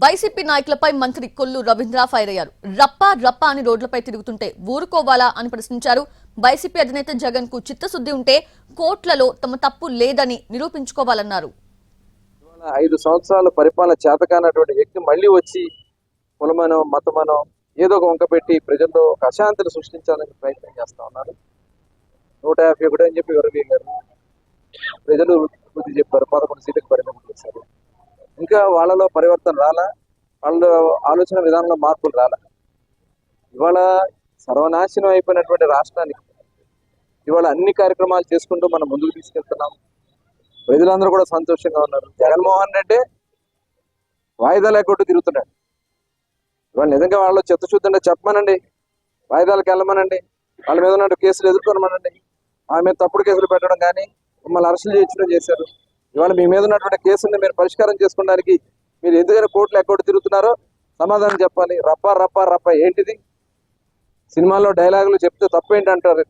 YCP నాయకులపై మంత్రి Kollu Ravindra fire అయ్యారు. రప్పా రప్పా అని రోడ్లపై తిరుగుతుంటే ఊరుకోవాలా అని ప్రశ్నించారు. వైసీపీ అధినేత జగన్ కు చిత్తశుద్ధి ఉంటే కోట్లలో తమ తప్పు లేదని నిరూపించుకోవాలన్నారు. 5 సంవత్సరాల పరిపాలన చేతకానటువంటి వ్యక్తి మళ్ళీ వచ్చి కులమనో మతమనో ఏదో ఒక వంక పెట్టి ప్రజల్లో ఒక అశాంతిని సృష్టించాలని ప్రయత్నం చేస్తా ఉన్నారు. 151 అని చెప్పి వివరవేశారు. ప్రజలు బుద్ధి చెప్పారు. 11 సీట్లకు పరిమితం చేశారు. ఇంకా వాళ్ళలో పరివర్తన రాలా, వాళ్ళ ఆలోచన విధానంలో మార్పులు రాలా. ఇవాళ సర్వనాశనం అయిపోయినటువంటి రాష్ట్రానికి ఇవాళ అన్ని కార్యక్రమాలు చేసుకుంటూ మనం ముందుకు తీసుకెళ్తున్నాం. ప్రజలందరూ కూడా సంతోషంగా ఉన్నారు. జగన్మోహన్ రెడ్డి వాయిదాలు ఎగ్గొట్టు తిరుగుతున్నాడు. ఇవాళ నిజంగా వాళ్ళు చిత్తశుద్ధి అంటే చెప్పమనండి, వాయిదాలకు వెళ్ళమనండి, వాళ్ళ మీద ఉన్న కేసులు ఎదుర్కొనమనండి. ఆమె మీద తప్పుడు కేసులు పెట్టడం కానీ మమ్మల్ని అరెస్టులు చేయించడం చేశారు. ఇవాళ మీ మీద ఉన్నటువంటి కేసుల్ని మీరు పరిష్కారం చేసుకోవడానికి మీరు ఎందుకైనా కోర్టులు ఎగ్గొట్టు తిరుగుతున్నారో సమాధానం చెప్పాలి. రప్ప రప్ప రప్ప ఏంటిది? సినిమాల్లో డైలాగులు చెప్తే తప్పేంటి అంటారు.